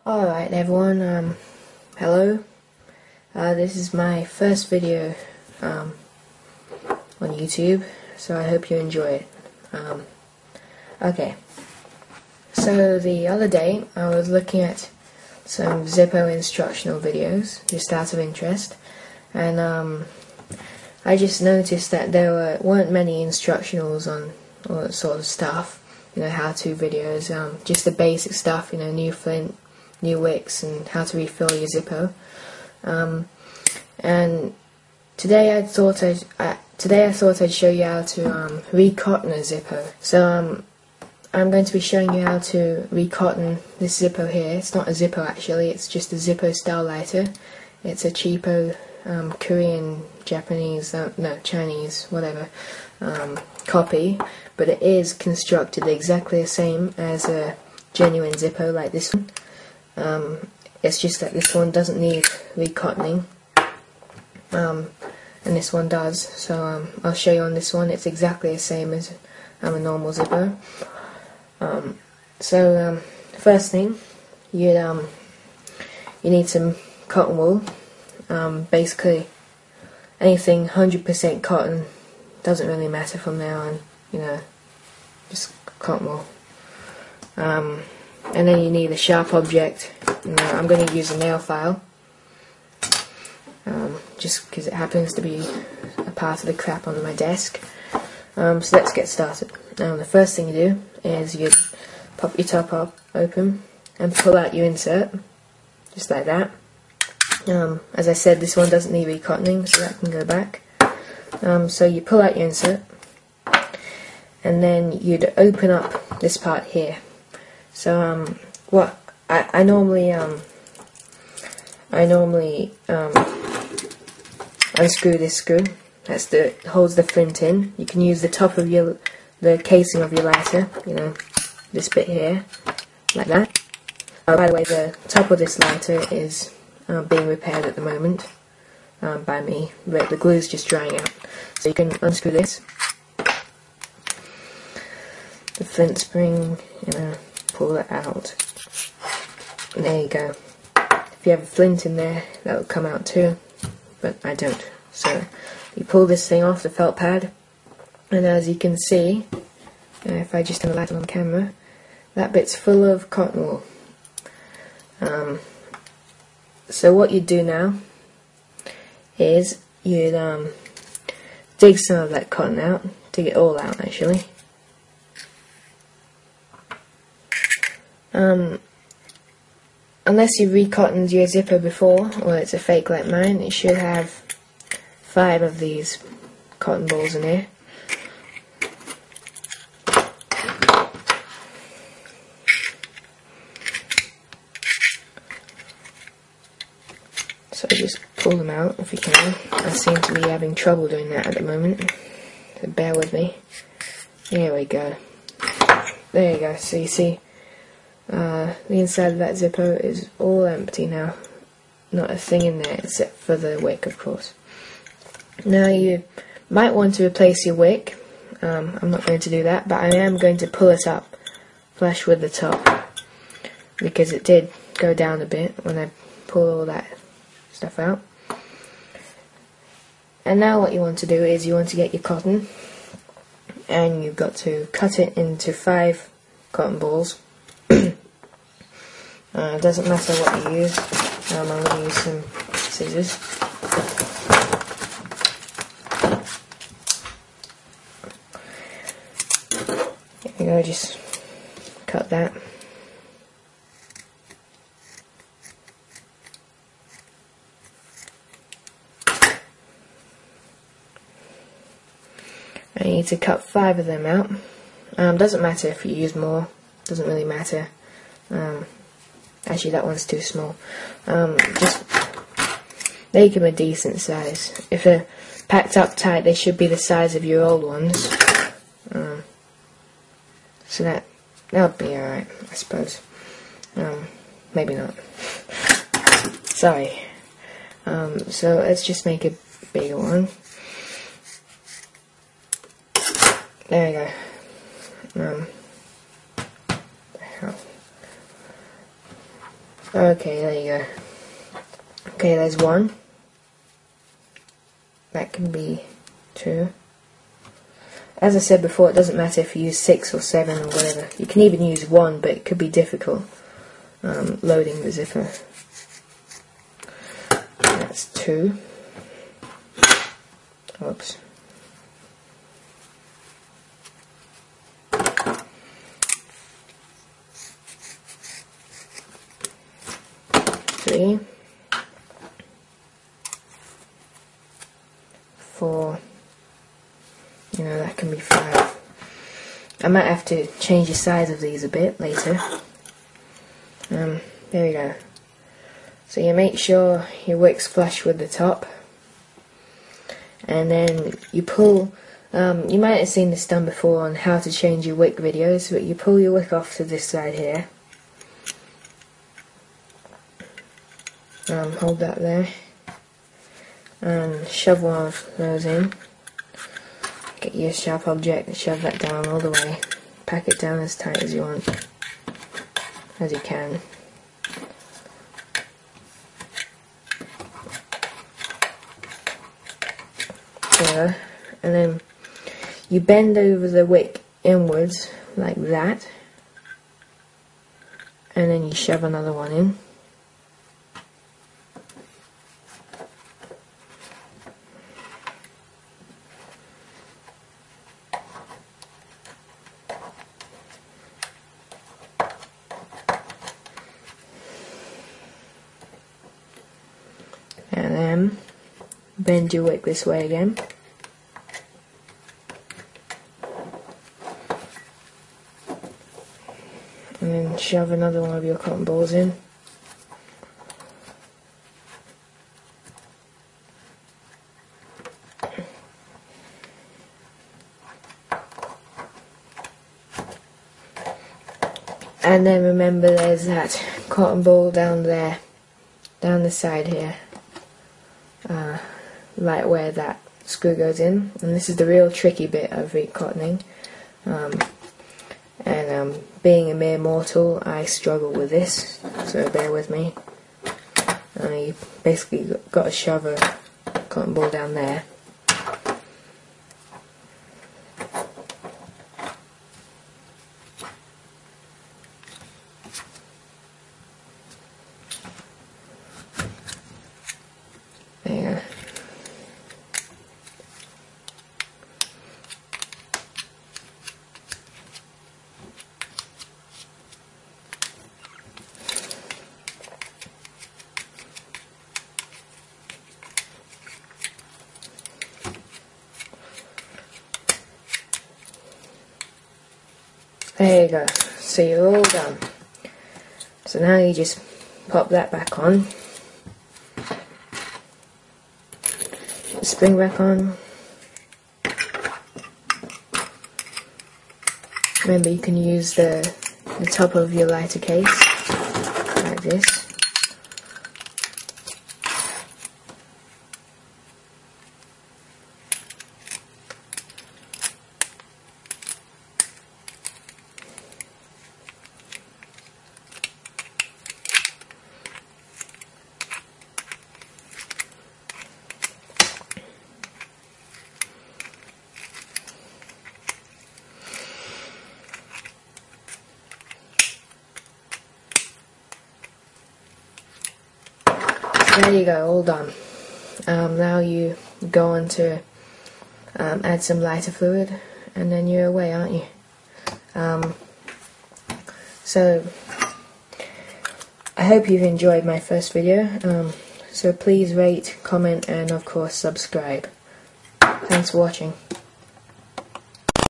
Alright everyone, hello. This is my first video on YouTube, so I hope you enjoy it. Okay, so the other day I was looking at some Zippo instructional videos, just out of interest, and I just noticed that there weren't many instructionals on all that sort of stuff, how-to videos, just the basic stuff, new flint, new wicks, and how to refill your Zippo. And today I thought I'd show you how to recotton a Zippo. So I'm going to be showing you how to recotton this Zippo here. It's not a Zippo actually, it's just a Zippo style lighter. It's a cheapo Korean, Japanese, no, Chinese, whatever, copy, but it is constructed exactly the same as a genuine Zippo like this one. It's just that this one doesn't need recottoning, and this one does, so I'll show you on this one. It's exactly the same as a normal Zippo. First thing, you need some cotton wool. Basically anything 100% cotton, doesn't really matter from now on, just cotton wool. And then you need a sharp object. I'm going to use a nail file, just because it happens to be a part of the crap on my desk. So let's get started. The first thing you do is you pop your top up open and pull out your insert, just like that. As I said, this one doesn't need recottoning, so that can go back. So you pull out your insert, and then you'd open up this part here. So what I normally unscrew this screw. Holds the flint in. You can use the top of the casing of your lighter, this bit here, like that. By the way, the top of this lighter is being repaired at the moment by me. The glue's just drying out, so you can unscrew this. The flint spring, pull it out. And there you go. If you have a flint in there, that will come out too, but I don't. So you pull this thing off the felt pad, and as you can see, if I just turn the light on camera, that bit's full of cotton wool. So what you'd do now is you'd dig some of that cotton out, dig it all out actually. Unless you recottoned your Zippo before, or it's a fake like mine, it should have 5 of these cotton balls in here. So just pull them out if you can. I seem to be having trouble doing that at the moment, so bear with me. There we go. There you go. So you see, the inside of that Zippo is all empty now. Not a thing in there except for the wick, of course. Now you might want to replace your wick. I'm not going to do that, but I am going to pull it up flush with the top, because it did go down a bit when I pulled all that stuff out. And now what you want to do is you want to get your cotton, and you've got to cut it into 5 cotton balls. It doesn't matter what you use. I'm going to use some scissors. There we go, just cut that. I need to cut 5 of them out. Doesn't matter if you use more, doesn't really matter. Actually, that one's too small. Just make them a decent size. If they're packed up tight, they should be the size of your old ones. So that'll be alright, I suppose. Maybe not. Sorry. So let's just make a bigger one. There we go. Okay, there you go. Okay, there's one. That can be 2. As I said before, it doesn't matter if you use 6 or 7 or whatever. You can even use 1, but it could be difficult loading the zipper. That's 2. Oops. 3. 4. You know, that can be 5. I might have to change the size of these a bit later. There we go. So you make sure your wick's flush with the top, and then you pull. You might have seen this done before on how to change your wick videos, but you pull your wick off to this side here. Hold that there, and shove one of those in. Get your sharp object and shove that down all the way. Pack it down as tight as you want, as you can. There, and then you bend over the wick inwards like that, and then you shove another one in. And then bend your wick this way again. And then shove another one of your cotton balls in. And then remember, there's that cotton ball down there, down the side here. Right where that screw goes in, and this is the real tricky bit of recottoning. Being a mere mortal, I struggle with this, so bear with me. You basically got to shove a cotton ball down there. There. There you go. So you're all done. So now you just pop that back on. The spring back on. Remember, you can use the top of your lighter case like this. There you go, all done. Now you go on to add some lighter fluid, and then you're away, aren't you? So I hope you've enjoyed my first video. So please rate, comment, and of course subscribe. Thanks for watching.